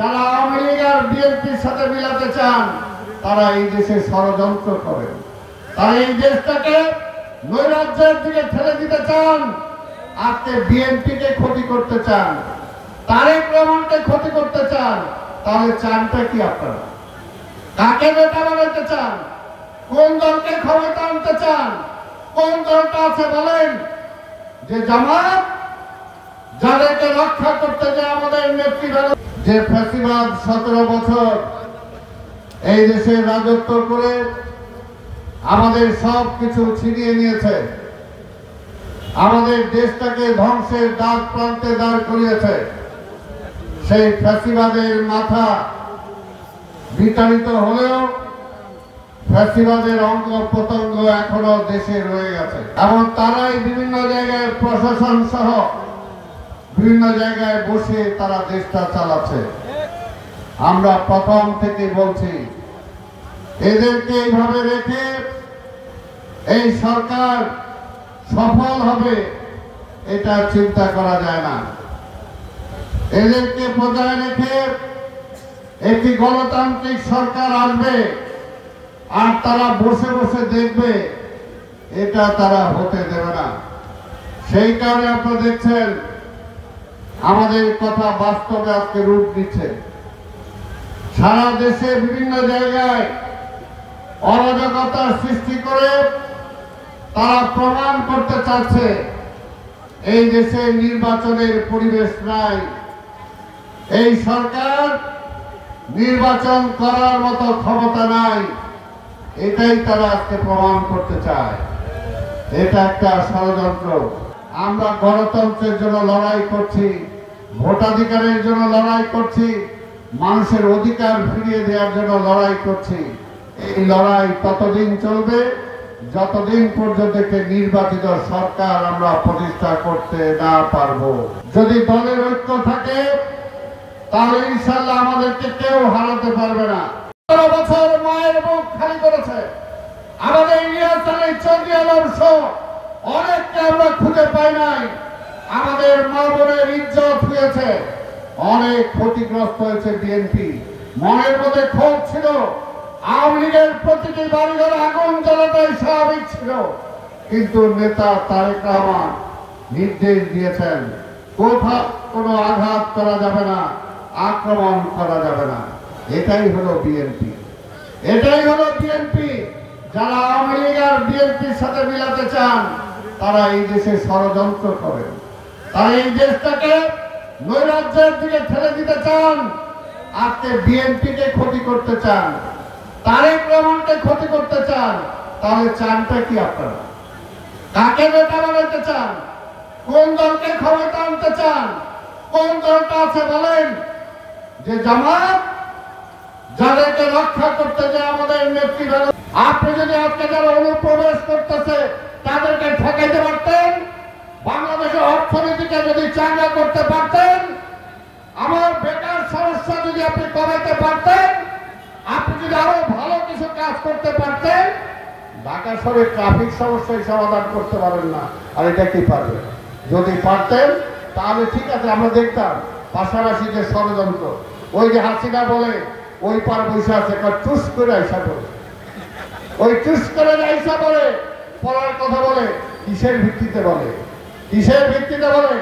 যারা আওয়ামী লীগ আর বিএনপির সাথে মিলাতে চান তারা এই দেশে ষড়যন্ত্র করেন। তারা এই দেশটাকে নৈরাজ্যের দিকে ঠেলে দিতে চান। আজকে বিএনপিকে ক্ষতি করতে চান, তারেক রহমানকে ক্ষতি করতে চান। তাহলে চানটা কি আপনারা? কাকে নেতা বানাতে চান? কোন দলকে ক্ষমতা আনতে চান? কোন দলটা আছে বলেন? যে জামাত, যাদেরকে রক্ষা করতে যে আমাদের নেতৃত্ব, যে ফ্যাসিবাদ 17 বছর এই দেশে রাজত্ব করে আমাদের সব কিছু ছিনিয়ে নিয়েছে, আমাদের দেশটাকে ধ্বংসের দ্বার প্রান্তে দাঁড় করিয়েছে, সেই ফ্যাসিবাদের মাথা বিতাড়িত হলেও ফ্যাসিবাদের অঙ্গ প্রত্যঙ্গ এখনো দেশে রয়ে গেছে। এবং তারাই বিভিন্ন জায়গায় প্রশাসন সহ বিভিন্ন জায়গায় বসে তারা দেশটা চালাচ্ছে। আমরা প্রথম থেকে বলছি, এদেরকে এইভাবে রেখে এই সরকার সফল হবে এটা চিন্তা করা যায় না। এদেরকে বজায় রেখে একটি গণতান্ত্রিক সরকার আসবে আর তারা বসে বসে দেখবে, এটা তারা হতে দেবে না। সেই কারণে আপনারা দেখছেন আমাদের কথা বাস্তবে আজকে রূপ দিচ্ছে। সারা দেশে বিভিন্ন জায়গায় অরাজকতার সৃষ্টি করে তারা প্রমাণ করতে চাচ্ছে এই দেশে নির্বাচনের পরিবেশ নাই, এই সরকার নির্বাচন করার মতো ক্ষমতা নাই। এটাই তারা আজকে প্রমাণ করতে চায়। এটা একটা ষড়যন্ত্র। আমরা গণতন্ত্রের জন্য লড়াই করছি, ভোটাধিকারের জন্য লড়াই করছি, মানুষের অধিকার ফিরিয়ে দেওয়ার জন্য লড়াই করছি। এই লড়াই ততদিন চলবে যতদিন পর্যন্ত নির্বাচিত সরকার আমরা প্রতিষ্ঠা করতে না পারবো। যদি দলের ঐক্য থাকে তাহলে ইনশাআল্লাহ আমাদেরকে কেউ হারাতে পারবে না। ১৭ বছর মায়ের বুক খালি করেছে আমাদের ইলিয়াস আলী চৌধুরী আলম সহ অনেককে আমরা খুঁজে পাই নাই। আমাদের মা বোনের ইজ্জত হয়েছে, অনেক ক্ষতিগ্রস্ত হয়েছে বিএনপি। মনের মধ্যে ক্ষোভ ছিল, আওয়ামী লীগের প্রতিটি বাড়িঘরে আগুন জ্বালাটাই স্বাভাবিক ছিল, কিন্তু নেতা তারেক রহমান নির্দেশ দিয়েছেন কোথাও কোনো আঘাত করা যাবে না, আক্রমণ করা যাবে না। এটাই হলো বিএনপি, এটাই হলো বিএনপি। যারা আওয়ামী লীগ আর বিএনপির সাথে মিলাতে চান তারা এই দেশে ষড়যন্ত্র করেন। তারা এই দেশটাকে নৈরাজ্যের দিকে ঠেলে দিতে চান। আজকে বিএনপিকে ক্ষতি করতে চান, তারেক রহমানকে ক্ষতি করতে চান। তাহলে চানটা কি আপনারা? কাকে নেতা বানাতে চান? কোন দলকে ক্ষমতা আনতে চান? কোন দলটা আছে বলেন? যে জামাত, যাদেরকে রক্ষা করতে যে আমাদের নেতৃত্ব। আপনি যদি আজকে যারা অনুপ্রবেশ করতেছে তাদেরকে ঠকাইতে পারতেন, বাংলাদেশের অর্থনীতিকে যদি চাঙ্গা করতে পারতেন, আমার বেকার সমস্যা যদি আপনি কমাইতে পারতেন, আপনি যদি আরো ভালো কিছু কাজ করতে পারতেন, ঢাকা শহরের ট্রাফিক সমস্যার সমাধান করতে পারেন না, আর এটা কি পারবে? যদি পারতেন তাহলে ঠিক আছে, আমরা দেখতাম। পাশাপাশি যে ষড়যন্ত্র, ওই যে হাসিনা বলে ওই পার বসে আছে, টুস করে আইসা বলে, ওই টুস করে আইসা বলে পড়ার কথা বলে, কিসের ভিত্তিতে বলে? কিসের ভিত্তিতে বলে?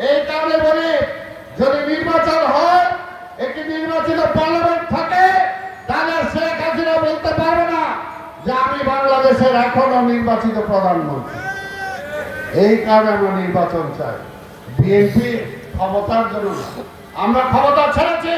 এই কারণে বলি, যদি নির্বাচন হয়, একটি নির্বাচিত পার্লামেন্ট থাকে, তাহলে শেখ হাসিনা বলতে পারবে না যে আমি বাংলাদেশের এখনো নির্বাচিত প্রধানমন্ত্রী। এই কারণে আমরা নির্বাচন চাই, বিএনপি ক্ষমতার জন্য না। আমরা ক্ষমতা ছেড়েছি,